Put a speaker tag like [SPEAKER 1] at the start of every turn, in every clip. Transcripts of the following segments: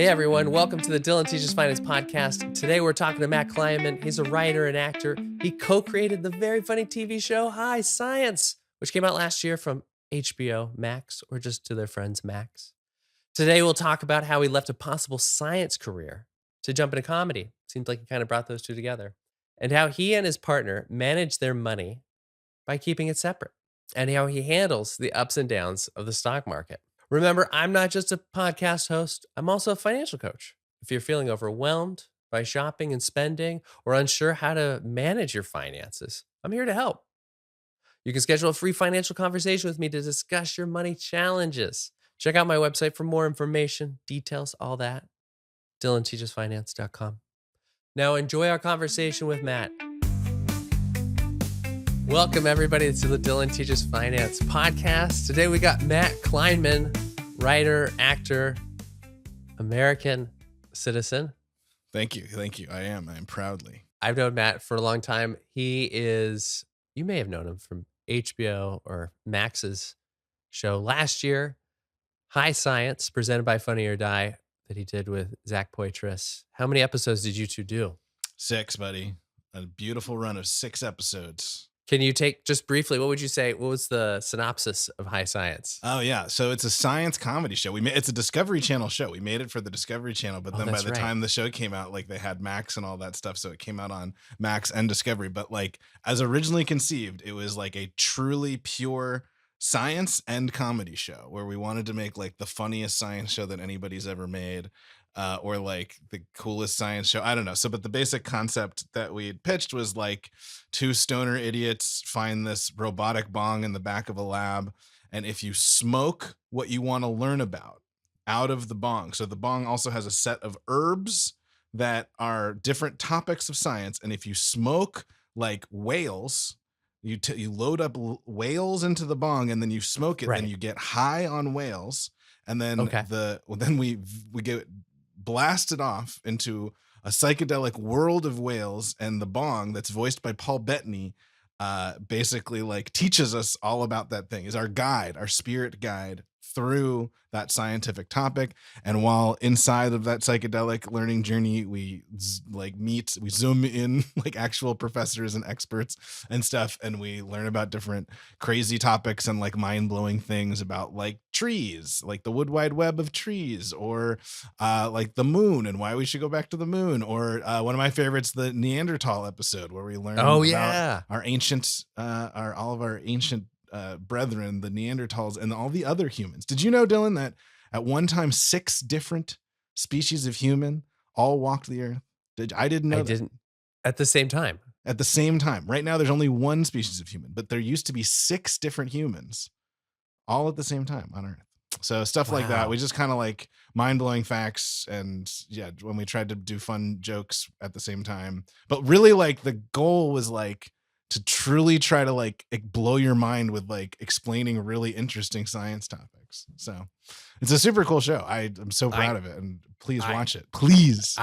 [SPEAKER 1] Hey everyone, welcome to the Dylan Teaches Finance podcast. Today we're talking to Matt Klinman. He's a writer and actor. He co-created the very funny TV show High Science, which came out last year from HBO Max, or just to their friends Max. Today we'll talk about how he left a possible science career to jump into comedy. Seems like he kind of brought those two together. And how he and his partner manage their money by keeping it separate. And how he handles the ups and downs of the stock market. Remember, I'm not just a podcast host, I'm also a financial coach. If you're feeling overwhelmed by shopping and spending or unsure how to manage your finances, I'm here to help. You can schedule a free financial conversation with me to discuss your money challenges. Check out my website for more information, details, all that. DylanTeachesFinance.com. Now enjoy our conversation with Matt. Welcome, everybody, to the Dylan Teaches Finance podcast. Today, we got Matt Klinman, writer, actor, American citizen.
[SPEAKER 2] Thank you. I am proudly.
[SPEAKER 1] I've known Matt for a long time. He is, you may have known him from HBO or Max's show last year, High Science, presented by Funny or Die, that he did with Zach Poitras. How many episodes did you two do?
[SPEAKER 2] 6, buddy. A beautiful run of 6 episodes.
[SPEAKER 1] Can you take, just briefly, what would you say, what was the synopsis of High Science?
[SPEAKER 2] Oh, yeah. So it's a science comedy show. It's a Discovery Channel show. We made it for the Discovery Channel, but then by the time the show came out, like they had Max and all that stuff. So it came out on Max and Discovery. But like as originally conceived, it was like a truly pure science and comedy show where we wanted to make like the funniest science show that anybody's ever made. Or like the coolest science show. I don't know. So, but the basic concept that we had pitched was like 2 stoner idiots find this robotic bong in the back of a lab. And if you smoke what you want to learn about out of the bong, so the bong also has a set of herbs that are different topics of science. And if you smoke like whales, you load up whales into the bong and then you smoke it, and you get high on whales. And then then we get blasted off into a psychedelic world of whales, and the bong that's voiced by Paul Bettany basically like teaches us all about that thing, is our guide, our spirit guide through that scientific topic. And while inside of that psychedelic learning journey, we zoom in like actual professors and experts and stuff, and we learn about different crazy topics and like mind-blowing things about like trees, like the wood wide web of trees, or like the moon and why we should go back to the moon, or one of my favorites, the Neanderthal episode, where we learn about our ancient all of our ancient brethren, the Neanderthals, and all the other humans. Did you know, Dylan, that at one time 6 different species of human all walked the earth? I didn't know that.
[SPEAKER 1] Didn't. At the same time?
[SPEAKER 2] At the same time. Right now, there's only 1 species of human, but there used to be 6 different humans all at the same time on Earth. So stuff like that. We just kind of like mind-blowing facts, and yeah, when we tried to do fun jokes at the same time. But really, like, the goal was like to truly try to like blow your mind with like explaining really interesting science topics. So it's a super cool show. I'm so proud of it, and please watch it. Please.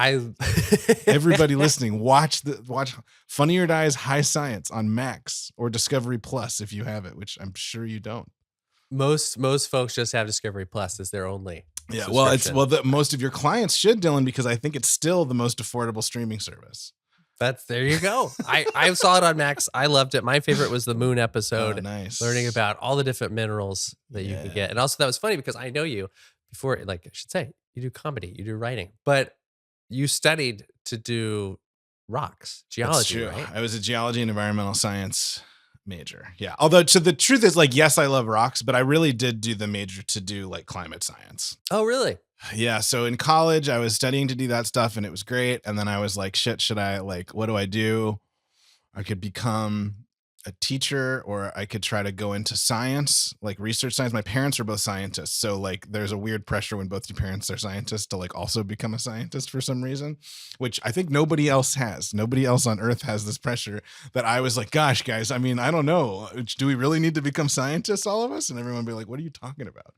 [SPEAKER 2] Everybody listening, watch Funny or Die's High Science on Max or Discovery Plus if you have it, which I'm sure you don't.
[SPEAKER 1] Most folks just have Discovery Plus as their only.
[SPEAKER 2] Yeah, most of your clients should, Dylan, because I think it's still the most affordable streaming service.
[SPEAKER 1] There you go. I saw it on Max. I loved it. My favorite was the moon episode.
[SPEAKER 2] Oh, nice.
[SPEAKER 1] Learning about all the different minerals that you can get. And also that was funny because I know you before, like I should say, you do comedy, you do writing, but you studied to do rocks, geology, right?
[SPEAKER 2] I was a geology and environmental science major. Yeah. Although the truth is, like, yes, I love rocks, but I really did do the major to do like climate science.
[SPEAKER 1] Oh, really?
[SPEAKER 2] Yeah. So in college, I was studying to do that stuff, and it was great. And then I was like, shit, should I, like, what do I do? I could become a teacher, or I could try to go into science, like research science. My parents were both scientists. So like there's a weird pressure when both your parents are scientists to like also become a scientist for some reason, which I think nobody else has. Nobody else on earth has this pressure that I was like, gosh, guys, I mean, I don't know. Do we really need to become scientists, all of us? And everyone would be like, what are you talking about?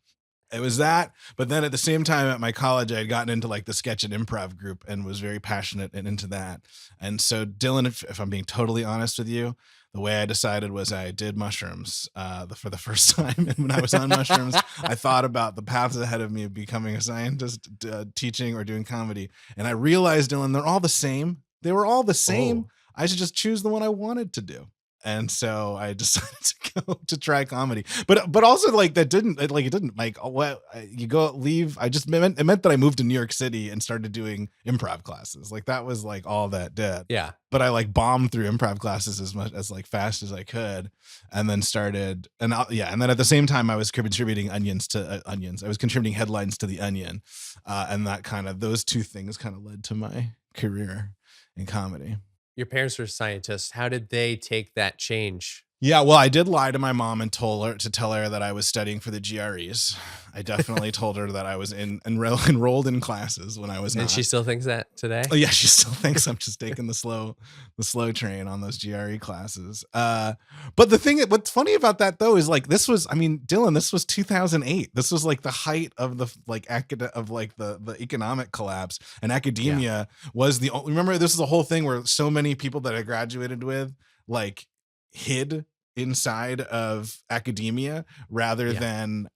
[SPEAKER 2] It was that, but then at the same time at my college, I had gotten into like the sketch and improv group and was very passionate and into that. And so, Dylan, if I'm being totally honest with you, the way I decided was I did mushrooms for the first time. And when I was on mushrooms, I thought about the paths ahead of me of becoming a scientist, teaching, or doing comedy. And I realized, Dylan, they're all the same. They were all the same.
[SPEAKER 1] Oh.
[SPEAKER 2] I should just choose the one I wanted to do. And so I decided to go to try comedy, but also like that didn't like it didn't like what you go leave. It meant that I moved to New York City and started doing improv classes. Like that was like all that did.
[SPEAKER 1] Yeah.
[SPEAKER 2] But I like bombed through improv classes as much as like fast as I could, and then started and and then at the same time I was contributing onions to onions. I was contributing headlines to the Onion, and that kind of those two things kind of led to my career in comedy.
[SPEAKER 1] Your parents were scientists. How did they take that change?
[SPEAKER 2] Yeah, well, I did lie to my mom and tell her that I was studying for the GREs. I definitely told her that I was enrolled in classes when I was not.
[SPEAKER 1] And she still thinks that today?
[SPEAKER 2] Oh yeah, she still thinks I'm just taking the slow train on those GRE classes. But what's funny about that though is like Dylan, this was 2008. This was like the height of the the economic collapse, and academia was the only. Remember, this is a whole thing where so many people that I graduated with like hid inside of academia rather than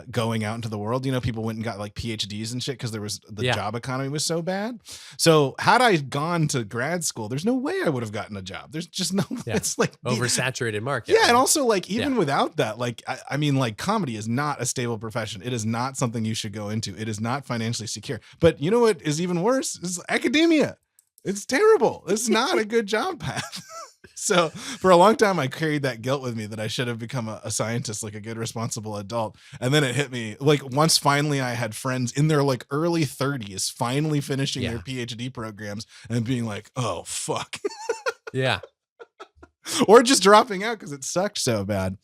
[SPEAKER 2] going out into the world. You know, people went and got like PhDs and shit because there was the job economy was so bad. So had I gone to grad school, there's no way I would have gotten a job. There's just no it's like
[SPEAKER 1] oversaturated market.
[SPEAKER 2] Yeah, and also like even without that, like I mean, like comedy is not a stable profession. It is not something you should go into. It is not financially secure. But you know what is even worse is academia. It's terrible. It's not a good job path. So for a long time, I carried that guilt with me that I should have become a scientist, like a good, responsible adult. And then it hit me like once finally I had friends in their like early 30s, finally finishing their PhD programs and being like, oh, fuck.
[SPEAKER 1] Yeah.
[SPEAKER 2] Or just dropping out because it sucked so bad.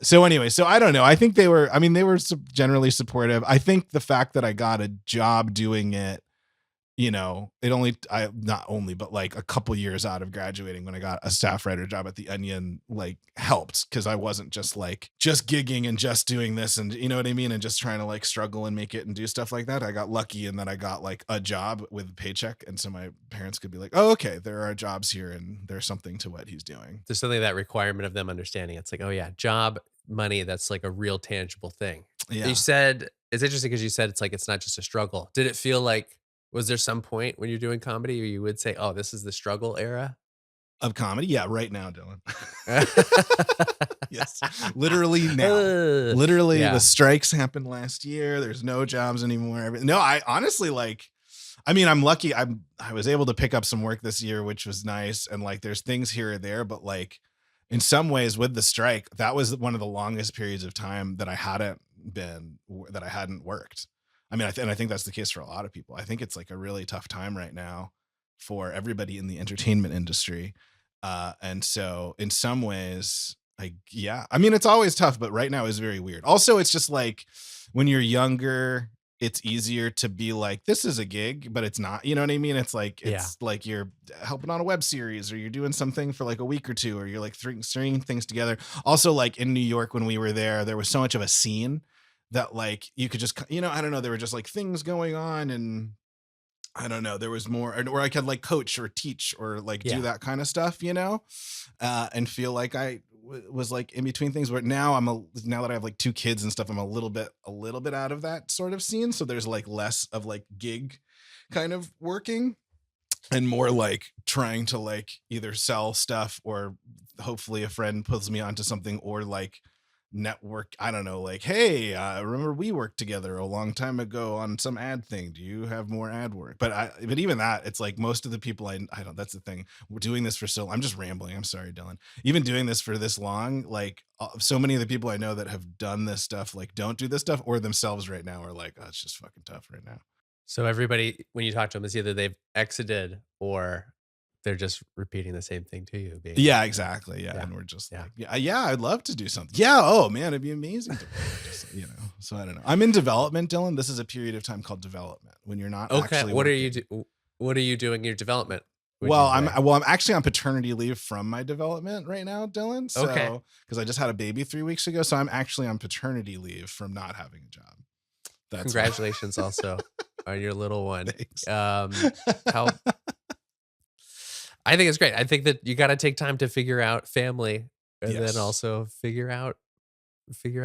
[SPEAKER 2] So anyway, so I don't know. I think they were generally supportive. I think the fact that I got a job doing it, you know, not only, but like a couple years out of graduating when I got a staff writer job at the Onion, like helped because I wasn't just gigging and just doing this and you know what I mean? And just trying to like struggle and make it and do stuff like that. I got lucky and then I got like a job with a paycheck. And so my parents could be like, oh, okay, there are jobs here and there's something to what he's doing.
[SPEAKER 1] There's something that requirement of them understanding. It's like, oh yeah, job, money, that's like a real tangible thing.
[SPEAKER 2] Yeah.
[SPEAKER 1] You said, it's interesting because you said it's like, it's not just a struggle. Did it feel like, was there some point when you're doing comedy where you would say, oh, this is the struggle era
[SPEAKER 2] of comedy? Yeah, right now, Dylan. Yes, literally now. Literally, the strikes happened last year. There's no jobs anymore. No, I honestly I'm lucky. I was able to pick up some work this year, which was nice. And like, there's things here or there, but like in some ways with the strike, that was one of the longest periods of time that I hadn't worked. I mean, I think that's the case for a lot of people. I think it's like a really tough time right now for everybody in the entertainment industry. And so in some ways, I mean, it's always tough, but right now is very weird. Also, it's just like when you're younger, it's easier to be like, this is a gig, but it's not, you know what I mean? It's like, like you're helping on a web series or you're doing something for like a week or two, or you're like stringing things together. Also, like in New York, when we were there was so much of a scene that like you could just, you know, I don't know, there were just like things going on and I don't know, there was more, or I could like coach or teach or like do that kind of stuff, you know, and feel like I was like in between things. But now now that I have like 2 kids and stuff, I'm a little bit out of that sort of scene. So there's like less of like gig kind of working and more like trying to like either sell stuff or hopefully a friend pulls me onto something or like network. I don't know, like, hey, remember we worked together a long time ago on some ad thing. Do you have more ad work? But even that, it's like most of the people I don't, that's the thing. We're doing this for I'm just rambling. I'm sorry, Dylan. Even doing this for this long, like so many of the people I know that have done this stuff, like don't do this stuff or themselves right now are like, oh, it's just fucking tough right now.
[SPEAKER 1] So everybody, when you talk to them, it's either they've exited or they're just repeating the same thing to you.
[SPEAKER 2] Exactly. Yeah. And we're just like, I'd love to do something. Yeah. Oh man, it'd be amazing to just, you know, so I don't know. I'm in development, Dylan. This is a period of time called development when you're not actually
[SPEAKER 1] What are you doing in your development?
[SPEAKER 2] I'm actually on paternity leave from my development right now, Dylan.
[SPEAKER 1] Okay.
[SPEAKER 2] So because I just had a baby 3 weeks ago, so I'm actually on paternity leave from not having a job.
[SPEAKER 1] Congratulations also on your little one.
[SPEAKER 2] Thanks.
[SPEAKER 1] How I think it's great. I think that you got to take time to figure out family and then also figure out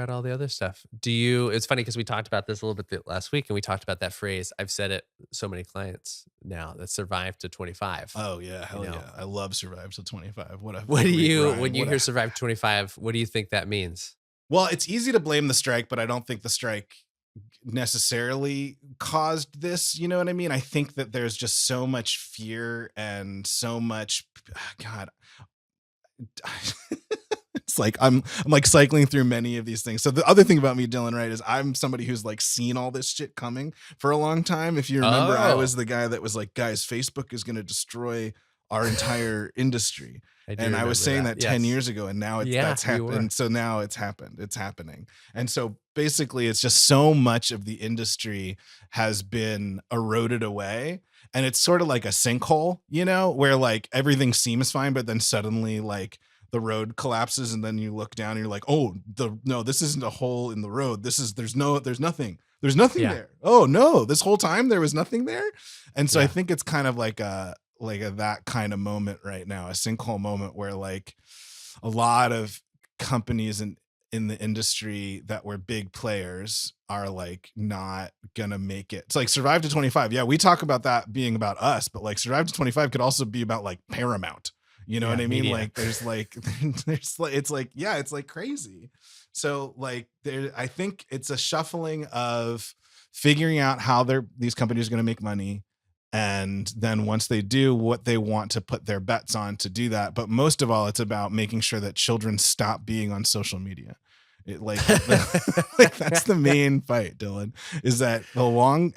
[SPEAKER 1] all the other stuff. It's funny because we talked about this a little bit last week and we talked about that phrase. I've said it so many clients now that survive to 25.
[SPEAKER 2] Oh yeah. Hell yeah. I love survive to 25.
[SPEAKER 1] When you hear survive to 25, what do you think that means?
[SPEAKER 2] Well, it's easy to blame the strike, but I don't think the strike necessarily caused this. You know what I mean? I think that there's just so much fear and so much, God, it's like I'm like cycling through many of these things. So the other thing about me, Dylan, right, is I'm somebody who's like seen all this shit coming for a long time. If you remember, I was the guy that was like, guys, Facebook is going to destroy our entire industry. I was saying that 10 years ago, and now that's happened. So now it's happened. It's happening. And so basically it's just so much of the industry has been eroded away. And it's sort of like a sinkhole, you know, where like everything seems fine, but then suddenly like the road collapses and then you look down and you're like, oh, no, this isn't a hole in the road. There's nothing there. Oh no, this whole time there was nothing there. And so I think it's kind of like a that kind of moment right now, a sinkhole moment where like a lot of companies in the industry that were big players are like not gonna make it. It's like Survive to 25. Yeah, we talk about that being about us, but like Survive to 25 could also be about like Paramount. You know what I mean? Media. Like there's like it's like crazy. So like I think it's a shuffling of figuring out how these companies are going to make money. And then once they do, what they want to put their bets on to do that. But most of all, it's about making sure that children stop being on social media. Like that's the main fight, Dylan, is that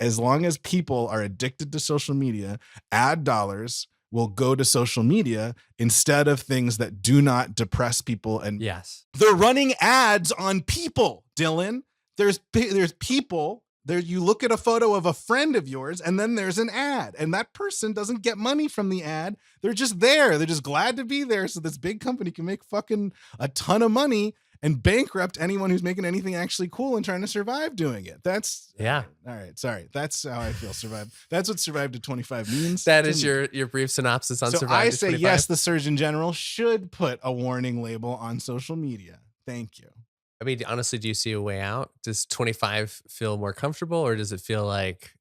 [SPEAKER 2] as long as people are addicted to social media, ad dollars will go to social media instead of things that do not depress people. And they're running ads on people, Dylan. There's people there. You look at a photo of a friend of yours and then there's an ad, and that person doesn't get money from the ad. They're just there. They're just glad to be there. So this big company can make fucking a ton of money and bankrupt anyone who's making anything actually cool and trying to survive doing it. All right. Sorry. That's how I feel. Survive. That's what Survive to 25 means.
[SPEAKER 1] That is your brief synopsis on Survive to 25.
[SPEAKER 2] I say yes, the Surgeon General should put a warning label on social media. Thank you.
[SPEAKER 1] I mean, honestly, do you see a way out? Does 25 feel more comfortable, or does it feel like...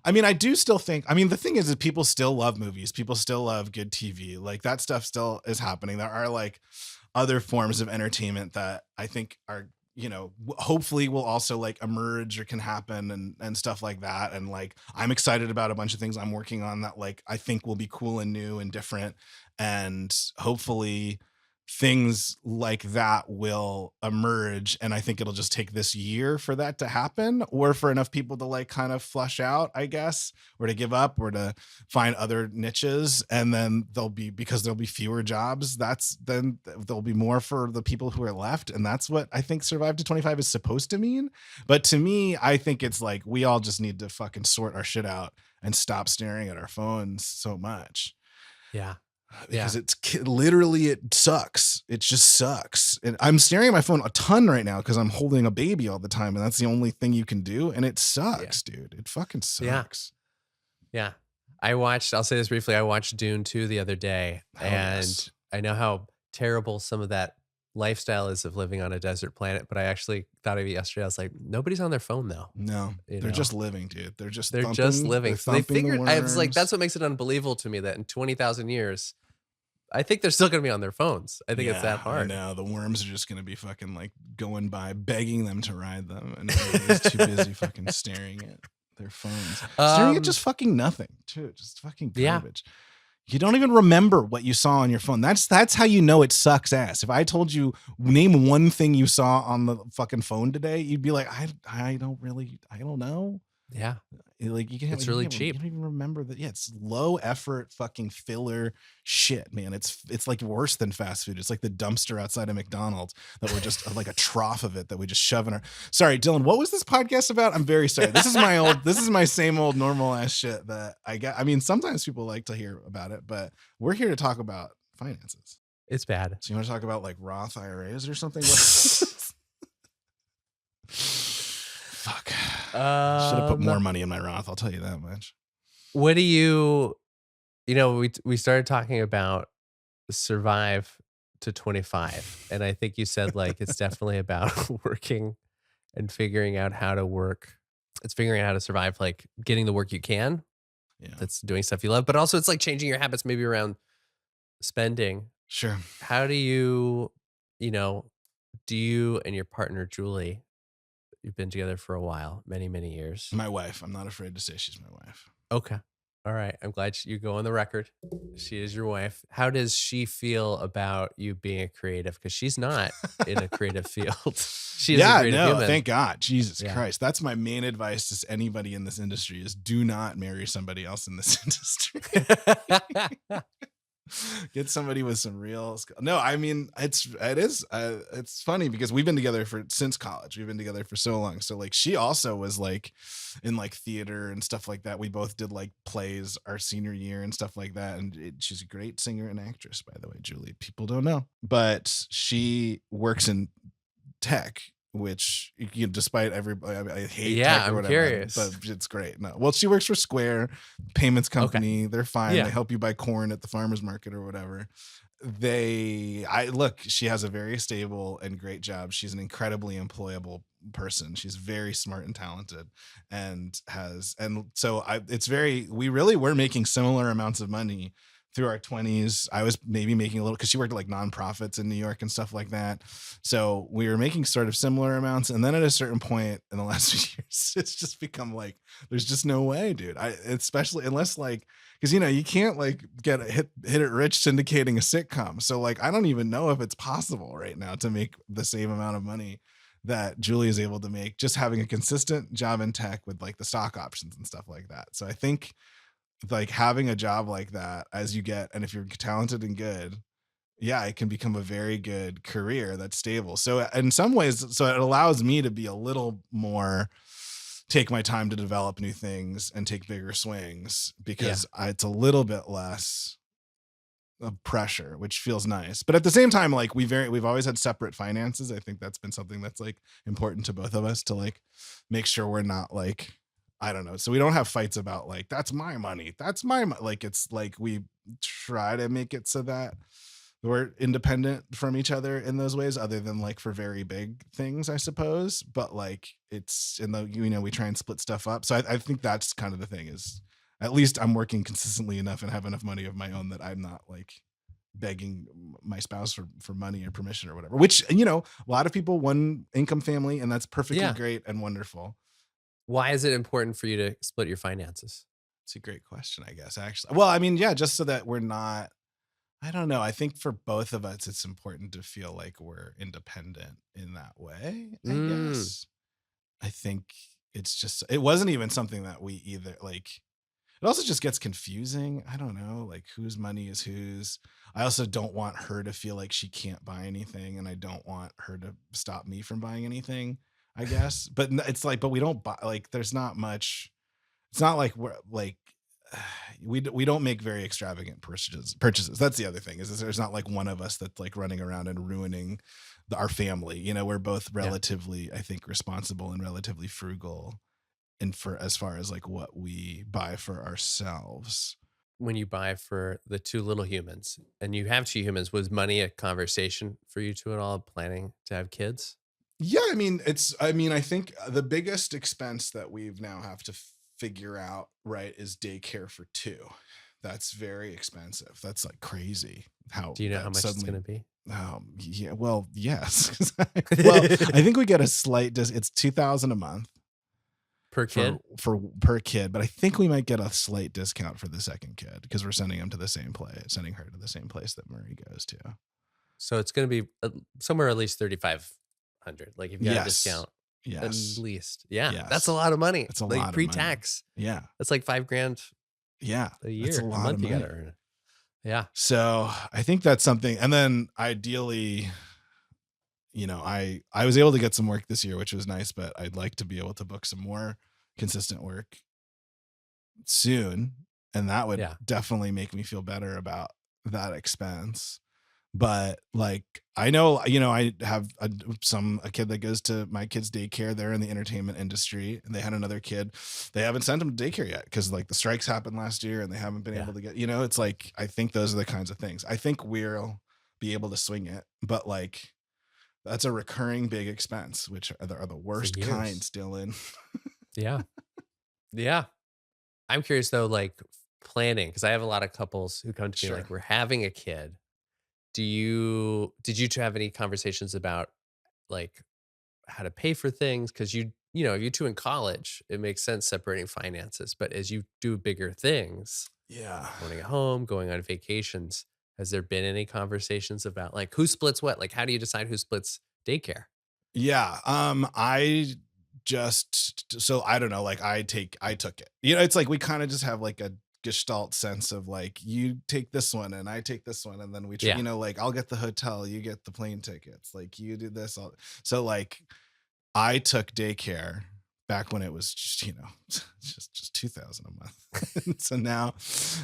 [SPEAKER 2] I mean, I do still think, the thing is that people still love movies. People still love good TV. Like that stuff still is happening. There are like other forms of entertainment that I think are, you know, hopefully will also like emerge or can happen and stuff like that. And like, I'm excited about a bunch of things I'm working on that like, I think will be cool and new and different. And hopefully things like that will emerge. And I think it'll just take this year for that to happen, or for enough people to like kind of flush out, I guess, or to give up, or to find other niches. And then because there'll be fewer jobs, then there'll be more for the people who are left. And that's what I think Survive to 25 is supposed to mean. But to me, I think it's like, we all just need to fucking sort our shit out and stop staring at our phones so much.
[SPEAKER 1] Yeah.
[SPEAKER 2] Because it sucks. It just sucks. And I'm staring at my phone a ton right now because I'm holding a baby all the time, and that's the only thing you can do. And it sucks, dude. It fucking sucks.
[SPEAKER 1] Yeah. I'll say this briefly. I watched Dune 2 the other day, and I know how terrible some of that lifestyle is of living on a desert planet, but I actually thought of it yesterday. I was like, nobody's on their phone though.
[SPEAKER 2] No, they're just living, dude. They're just
[SPEAKER 1] living. So they figured, I was like, that's what makes it unbelievable to me that in 20,000 years, I think they're still going to be on their phones. I think it's that hard.
[SPEAKER 2] No, the worms are just going to be fucking like going by, begging them to ride them, and everybody's too busy fucking staring at their phones. Staring at just fucking nothing, too. Just fucking garbage. Yeah. You don't even remember what you saw on your phone. That's how you know it sucks ass. If I told you, name one thing you saw on the fucking phone today, you'd be like, I don't know.
[SPEAKER 1] Yeah.
[SPEAKER 2] Like
[SPEAKER 1] It's really
[SPEAKER 2] you
[SPEAKER 1] cheap.
[SPEAKER 2] don't even remember that. Yeah, it's low effort fucking filler shit, man. It's like worse than fast food. It's like the dumpster outside of McDonald's that we're just like a trough of it that we just shove in our. Sorry, Dylan. What was this podcast about? I'm very sorry. This is my old. This is my same old normal ass shit that I get. I mean, sometimes people like to hear about it, but we're here to talk about finances.
[SPEAKER 1] It's bad.
[SPEAKER 2] So you want to talk about like Roth IRAs or something? Fuck. Should have put more money in my Roth. I'll tell you that much.
[SPEAKER 1] What do you know, we started talking about survive to 25. And I think you said like, it's definitely about working and figuring out how to work. It's figuring out how to survive, like getting the work you can.
[SPEAKER 2] Yeah.
[SPEAKER 1] That's doing stuff you love, but also it's like changing your habits maybe around spending.
[SPEAKER 2] Sure.
[SPEAKER 1] How do you know, do you and your partner, Julie, you've been together for a while, many, many years.
[SPEAKER 2] My wife. I'm not afraid to say she's my wife.
[SPEAKER 1] Okay. All right. I'm glad you go on the record. She is your wife. How does she feel about you being a creative? Because she's not in a creative field. She is a creative human.
[SPEAKER 2] Thank God. Jesus Christ. That's my main advice to anybody in this industry is do not marry somebody else in this industry. Get somebody with some real skill. No, I mean it's funny because we've been together since college. We've been together for so long. So like she also was like in like theater and stuff like that. We both did like plays our senior year and stuff like that. And she's a great singer and actress, by the way, Julie. People don't know, but she works in tech, which despite everybody, I hate tech or whatever,
[SPEAKER 1] curious,
[SPEAKER 2] but it's great. No, well, she works for Square payments company. Okay. They're fine. Yeah. They help you buy corn at the farmer's market or whatever. She has a very stable and great job. She's an incredibly employable person. She's very smart and talented we really were making similar amounts of money through our 20s. I was maybe making a little because she worked at like nonprofits in New York and stuff like that. So we were making sort of similar amounts. And then at a certain point in the last few years, it's just become like, there's just no way, dude. Especially unless like, because, you can't like get a hit it rich syndicating a sitcom. So like, I don't even know if it's possible right now to make the same amount of money that Julie is able to make just having a consistent job in tech with like the stock options and stuff like that. So I think like having a job like that as you get, and if you're talented and good, it can become a very good career that's stable. So in some ways, it allows me to be a little more, take my time to develop new things and take bigger swings because it's a little bit less of pressure, which feels nice. But at the same time, like we've always had separate finances. I think that's been something that's like important to both of us to like make sure we're not like, I don't know. So we don't have fights about like, that's my money. That's my money. Like, it's like, we try to make it so that we're independent from each other in those ways, other than like for very big things, I suppose. But like it's in the, we try and split stuff up. So I think that's kind of the thing is at least I'm working consistently enough and have enough money of my own that I'm not like begging my spouse for money or permission or whatever, which, a lot of people, one income family, and that's perfectly great and wonderful.
[SPEAKER 1] Why is it important for you to split your finances?
[SPEAKER 2] It's a great question, I guess, actually. Well, I mean, just so that we're not, I don't know. I think for both of us, it's important to feel like we're independent in that way, I guess. I think it wasn't even something that we either like, it also just gets confusing. I don't know, like whose money is whose. I also don't want her to feel like she can't buy anything, and I don't want her to stop me from buying anything, I guess. But it's like, but we don't buy, like, there's not much. It's not like we're like, we don't make very extravagant purchases. That's the other thing is there's not like one of us that's like running around and ruining our family. We're both relatively, I think, responsible and relatively frugal. And for as far as like what we buy for ourselves.
[SPEAKER 1] When you buy for the two little humans and you have two humans, was money a conversation for you two at all, planning to have kids?
[SPEAKER 2] Yeah. I mean, I think the biggest expense that we've now have to figure out, right, is daycare for two. That's very expensive. That's like crazy.
[SPEAKER 1] Do you know how much it's going to be?
[SPEAKER 2] Yeah. Well, yes. Well, I think we get a slight, it's $2,000 a month.
[SPEAKER 1] Per kid?
[SPEAKER 2] Per kid, but I think we might get a slight discount for the second kid because we're sending her to the same place that Murray goes to.
[SPEAKER 1] So it's going to be somewhere at least $3,500. Like you've got a discount. at
[SPEAKER 2] Yes.
[SPEAKER 1] least. Yeah, that's a
[SPEAKER 2] Yes.
[SPEAKER 1] lot of money,
[SPEAKER 2] It's a
[SPEAKER 1] like
[SPEAKER 2] lot of money.
[SPEAKER 1] pre-tax.
[SPEAKER 2] Yeah.
[SPEAKER 1] That's like 5 grand
[SPEAKER 2] Yeah.
[SPEAKER 1] a
[SPEAKER 2] That's a
[SPEAKER 1] year, a
[SPEAKER 2] lot of
[SPEAKER 1] month you gotta
[SPEAKER 2] money.
[SPEAKER 1] earn. Yeah,
[SPEAKER 2] So I think that's something. And then ideally, I was able to get some work this year, which was nice, but I'd like to be able to book some more consistent work soon. And that would
[SPEAKER 1] yeah,
[SPEAKER 2] definitely make me feel better about that expense. But like I know, I have a kid that goes to my kid's daycare. They're in the entertainment industry, and they had another kid. They haven't sent him to daycare yet because like the strikes happened last year, and they haven't been
[SPEAKER 1] yeah.
[SPEAKER 2] able to get. It's like I think those are the kinds of things. I think we'll be able to swing it, but like that's a recurring big expense, which are the
[SPEAKER 1] For
[SPEAKER 2] worst
[SPEAKER 1] years.
[SPEAKER 2] kinds, Dylan.
[SPEAKER 1] Yeah, yeah. I'm curious though, like planning, because I have a lot of couples who come to me
[SPEAKER 2] Sure.
[SPEAKER 1] like, "We're having a kid." Did you 2 have any conversations about, like, how to pay for things? Because you 2 in college, it makes sense separating finances, but as you do bigger things,
[SPEAKER 2] Yeah.
[SPEAKER 1] owning a home, going on vacations, has there been any conversations about, like, who splits what? Like, how do you decide who splits daycare?
[SPEAKER 2] Yeah. I just so I don't know, like I took it. It's like we kind of just have like a gestalt sense of like you take this one and I take this one and then
[SPEAKER 1] Yeah.
[SPEAKER 2] like I'll get the hotel, you get the plane tickets, like you do this all. So like I took daycare back when it was just, just 2000 a month. So now,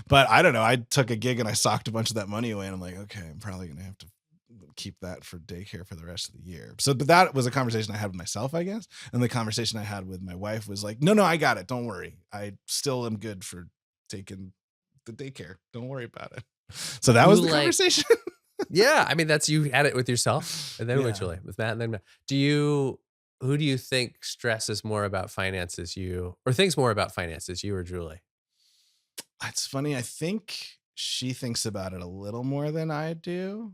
[SPEAKER 2] but I don't know, I took a gig and I socked a bunch of that money away and I'm like, okay, I'm probably going to have to keep that for daycare for the rest of the year. So, but that was a conversation I had with myself, I guess. And the conversation I had with my wife was like, no, I got it. Don't worry. I still am good for taking the daycare. Don't worry about it. So that
[SPEAKER 1] Who,
[SPEAKER 2] was the
[SPEAKER 1] like
[SPEAKER 2] conversation.
[SPEAKER 1] yeah, I mean, that's you had it with yourself and then with
[SPEAKER 2] Yeah.
[SPEAKER 1] Julie, with Matt and then Matt. Who do you think stresses more about finances, you or thinks more about finances, you or Julie?
[SPEAKER 2] It's funny. I think she thinks about it a little more than I do,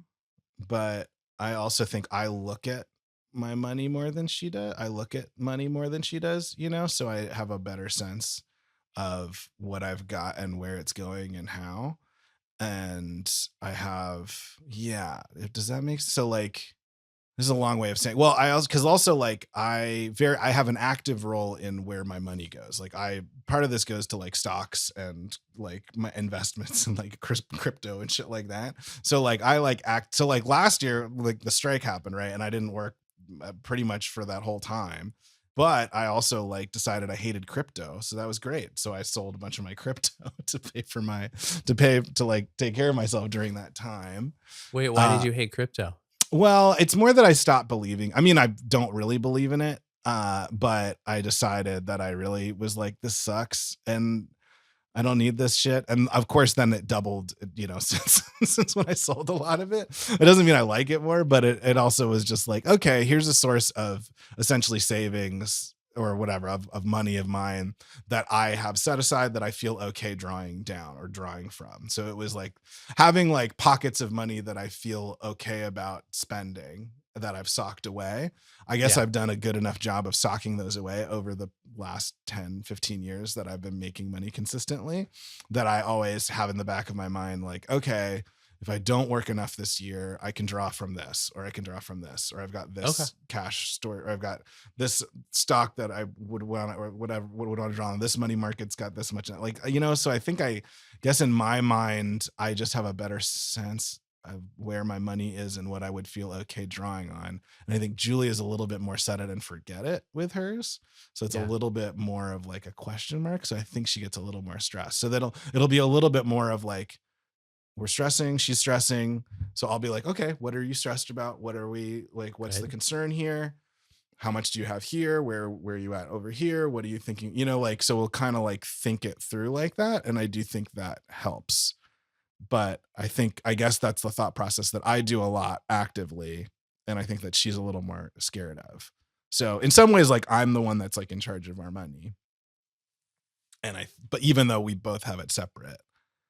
[SPEAKER 2] but I also think I look at my money more than she does. I look at money more than she does, so I have a better sense of what I've got and where it's going and how. And I have, yeah, does that make so like this is a long way of saying. Well, I also because also like I have an active role in where my money goes. Like I part of this goes to like stocks and like my investments and like crypto and shit like that. So like I like act. So like last year, like the strike happened, right? And I didn't work pretty much for that whole time. But I also like decided I hated crypto, so that was great. So I sold a bunch of my crypto to like take care of myself during that time.
[SPEAKER 1] Wait, why did
[SPEAKER 2] Uh,
[SPEAKER 1] you hate crypto?
[SPEAKER 2] well, it's more that I stopped believing. I mean, I don't really believe in it, but I decided that I really was like, this sucks, and I don't need this shit. And of course, then it doubled, since when I sold a lot of it. It doesn't mean I like it more, but it also was just like, okay, here's a source of essentially savings or whatever of money of mine that I have set aside that I feel okay drawing down or drawing from. So it was like having like pockets of money that I feel okay about spending that I've socked away. I guess
[SPEAKER 1] Yeah.
[SPEAKER 2] I've done a good enough job of socking those away over the last 10, 15 years that I've been making money consistently, that I always have in the back of my mind, like, okay, if I don't work enough this year, I can draw from this, or I can draw from this, or I've got
[SPEAKER 1] Okay.
[SPEAKER 2] this cash store, or I've got this stock that I would want, or whatever, would want to draw on. This money market's got this much, like, so I think I guess in my mind, I just have a better sense of where my money is and what I would feel okay drawing on. And I think Julie is a little bit more set it and forget it with hers. So it's a
[SPEAKER 1] Yeah.
[SPEAKER 2] little bit more of like a question mark. So I think she gets a little more stressed. So it'll be a little bit more of like, we're stressing, she's stressing. So I'll be like, okay, what are you stressed about? What are we like? What's the
[SPEAKER 1] Good.
[SPEAKER 2] concern here? How much do you have here? Where are you at over here? What are you thinking? Like, so we'll kind of like think it through like that. And I do think that helps. But I guess that's the thought process that I do a lot actively. And I think that she's a little more scared of. So in some ways, like I'm the one that's like in charge of our money. But even though we both have it separate,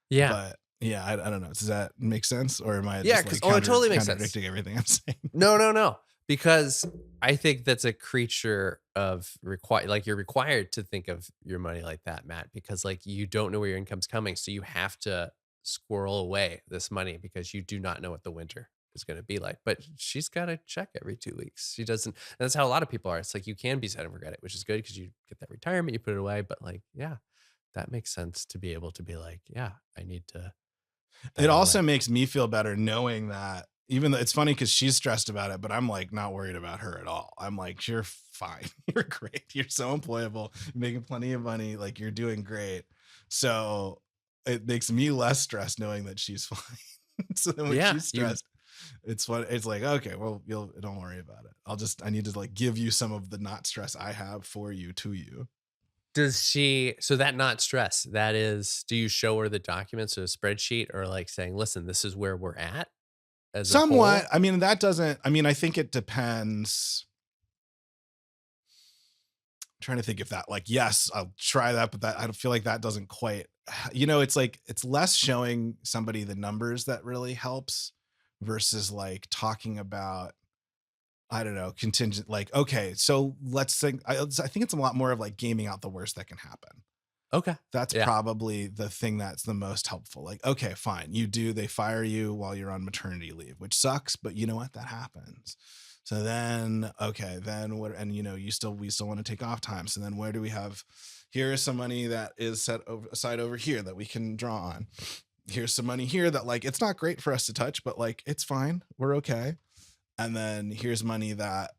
[SPEAKER 1] Yeah.
[SPEAKER 2] but yeah, I don't know. Does that make sense? Or am I
[SPEAKER 1] Yeah,
[SPEAKER 2] just
[SPEAKER 1] 'cause
[SPEAKER 2] like
[SPEAKER 1] it totally makes sense.
[SPEAKER 2] contradicting everything I'm saying?
[SPEAKER 1] No, no, no, because I think that's a creature of like, you're required to think of your money like that, Matt, because, like, you don't know where your income's coming, so you have to squirrel away this money because you do not know what the winter is going to be like. But she's got to check every 2 weeks. She doesn't. And that's how a lot of people are. It's like you can be set and forget it, which is good because you get that retirement, you put it away. But like, yeah, that makes sense to be able to be like, yeah, I need to put
[SPEAKER 2] It
[SPEAKER 1] that
[SPEAKER 2] also
[SPEAKER 1] away.
[SPEAKER 2] makes me feel better knowing that, even though it's funny because she's stressed about it, but I'm like not worried about her at all. I'm like, you're fine. You're great. You're so employable. You're making plenty of money. Like you're doing great. So it makes me less stressed knowing that she's fine. So then when
[SPEAKER 1] Yeah,
[SPEAKER 2] she's stressed, it's what it's like, okay, well, don't worry about it. I need to like give you some of the not stress I have for you to you.
[SPEAKER 1] does she, so that not stress, that is, do you show her the documents or a spreadsheet or like saying, listen, this is where we're at as a
[SPEAKER 2] Somewhat.
[SPEAKER 1] whole?
[SPEAKER 2] I mean, that doesn't, I mean, I think it depends. Trying to think if that, like, yes, I'll try that, but that I don't feel like that doesn't quite, it's like it's less showing somebody the numbers that really helps versus like talking about, I don't know, contingent, like, okay, so let's think. I think it's a lot more of like gaming out the worst that can happen.
[SPEAKER 1] Okay.
[SPEAKER 2] That's
[SPEAKER 1] Yeah.
[SPEAKER 2] probably the thing that's the most helpful. Like, okay, fine. They fire you while you're on maternity leave, which sucks, but you know what? That happens. So then, okay, then what? And we still want to take off time. So then where do we have, here's some money that is set aside over here that we can draw on. Here's some money here that like, it's not great for us to touch, but like, it's fine. We're okay. And then here's money that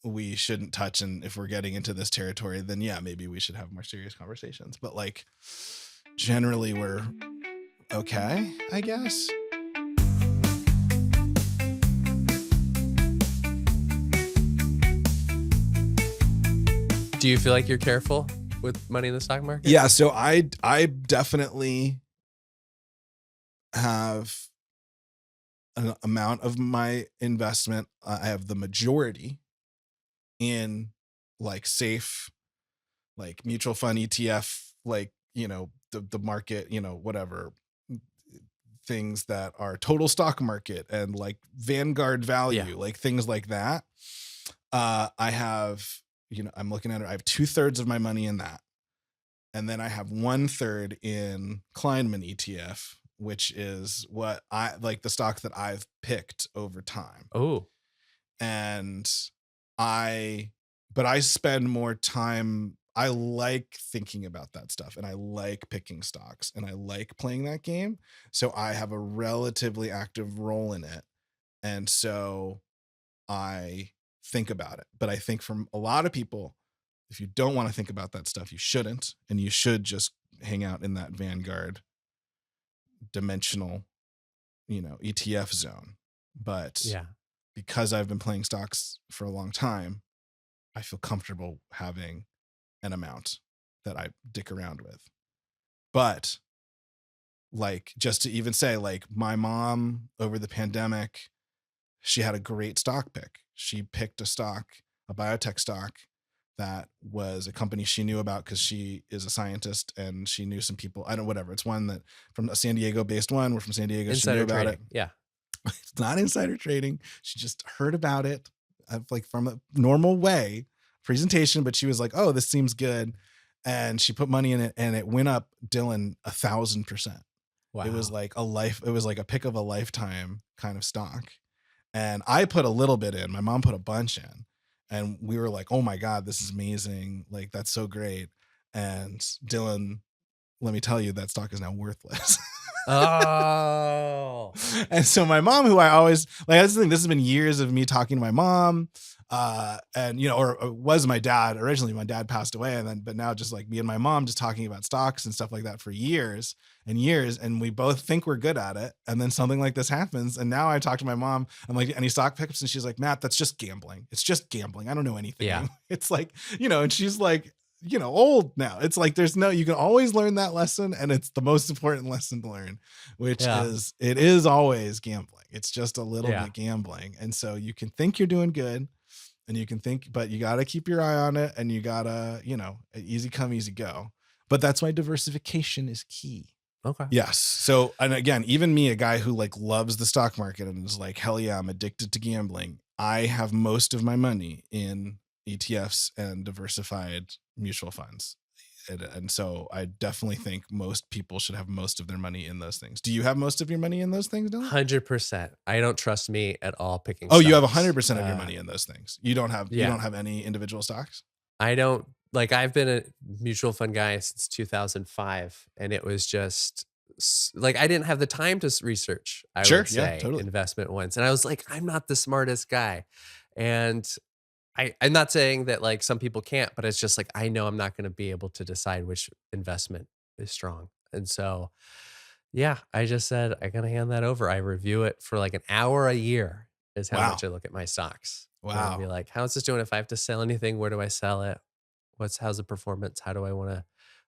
[SPEAKER 2] we shouldn't touch, and if we're getting into this territory, then yeah, maybe we should have more serious conversations, but like generally we're okay, I guess.
[SPEAKER 1] Do you feel like you're careful with money in the stock market?
[SPEAKER 2] Yeah, so I definitely have an amount of my investment. I have the majority in like safe, like mutual fund, ETF, like the market, whatever things that are total stock market and like Vanguard
[SPEAKER 1] Yeah.
[SPEAKER 2] value, like things like that. I have, I'm looking at it. I have 2/3 of my money in that. And then I have 1/3 in Klinman ETF, which is what I like, the stock that I've picked over time.
[SPEAKER 1] Oh,
[SPEAKER 2] And I, but I spend more time. I like thinking about that stuff and I like picking stocks and I like playing that game. So I have a relatively active role in it. And so I think about it. But I think from a lot of people, if you don't want to think about that stuff, you shouldn't. And you should just hang out in that Vanguard dimensional, ETF zone. But
[SPEAKER 1] yeah.
[SPEAKER 2] because I've been playing stocks for a long time, I feel comfortable having an amount that I dick around with. But like, just to even say, like, my mom over the pandemic, she had a great stock pick. She picked a biotech stock that was a company she knew about because she is a scientist and she knew some people. I don't, whatever. It's one that from a San Diego based one. We're from San Diego. She knew
[SPEAKER 1] Insider
[SPEAKER 2] about it.
[SPEAKER 1] trading. Yeah.
[SPEAKER 2] It's not insider trading. She just heard about it, like from a normal way presentation, but she was like, oh, this seems good. And she put money in it and it went up, Dylan, 1,000%. It was
[SPEAKER 1] Wow.
[SPEAKER 2] like it was like a pick of a lifetime kind of stock. And I put a little bit in, my mom put a bunch in, and we were like, oh my God, this is amazing. Like, that's so great. And Dylan, let me tell you, that stock is now worthless.
[SPEAKER 1] Oh.
[SPEAKER 2] And so my mom, who I always like, that's the thing, this has been years of me talking to my mom, and or it was my dad originally. My dad passed away, and then but now just like me and my mom just talking about stocks and stuff like that for years and years, and we both think we're good at it, and then something like this happens, and now I talk to my mom, I'm like, any stock pickups, and she's like, Matt, that's just gambling. It's just gambling. I don't know anything.
[SPEAKER 1] Yeah.
[SPEAKER 2] It's like, and she's like, old now. It's like you can always learn that lesson, and it's the most important lesson to learn, which
[SPEAKER 1] Yeah.
[SPEAKER 2] is it is always gambling. It's just a little
[SPEAKER 1] Yeah.
[SPEAKER 2] bit gambling. And so you can think you're doing good and you can think, but you got to keep your eye on it, and you got to, easy come, easy go. But that's why diversification is key.
[SPEAKER 1] Okay.
[SPEAKER 2] Yes. So, and again, even me, a guy who like loves the stock market and is like, hell yeah, I'm addicted to gambling. I have most of my money in ETFs and diversified mutual funds. And so I definitely think most people should have most of their money in those things. Do you have most of your money in those things, Dylan?
[SPEAKER 1] 100%. I don't trust me at all picking
[SPEAKER 2] Oh, you have
[SPEAKER 1] stocks.
[SPEAKER 2] 100% of your money in those things. You don't
[SPEAKER 1] Yeah.
[SPEAKER 2] have any individual stocks?
[SPEAKER 1] I don't like I've been a mutual fund guy since 2005 and it was just like I didn't have the time to research, I
[SPEAKER 2] Sure.
[SPEAKER 1] would
[SPEAKER 2] Yeah,
[SPEAKER 1] say,
[SPEAKER 2] totally.
[SPEAKER 1] investment ones. And I was like, I'm not the smartest guy. And I'm not saying that like some people can't, but it's just like I know I'm not going to be able to decide which investment is strong. And so yeah, I just said I gotta hand that over. I review it for like an hour a year is how
[SPEAKER 2] Wow.
[SPEAKER 1] much I look at my stocks. And be
[SPEAKER 2] Wow.
[SPEAKER 1] like, how's this doing? If I have to sell anything, where do I sell it? How's the performance? How do I want to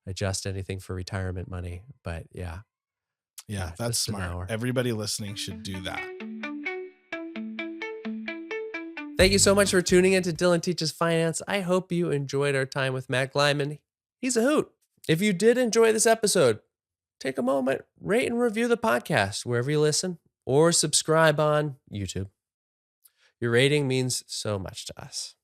[SPEAKER 1] adjust anything for retirement money? But
[SPEAKER 2] Yeah, that's
[SPEAKER 1] just an
[SPEAKER 2] smart.
[SPEAKER 1] hour.
[SPEAKER 2] Everybody listening should do that.
[SPEAKER 1] Thank you so much for tuning in to Dylan Teaches Finance. I hope you enjoyed our time with Matt Klinman. He's a hoot. If you did enjoy this episode, take a moment, rate and review the podcast wherever you listen, or subscribe on YouTube. Your rating means so much to us.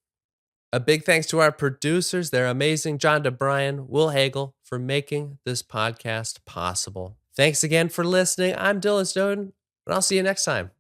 [SPEAKER 1] A big thanks to our producers. They're amazing. John DeBryan, Will Hagel, for making this podcast possible. Thanks again for listening. I'm Dylan Snowden, and I'll see you next time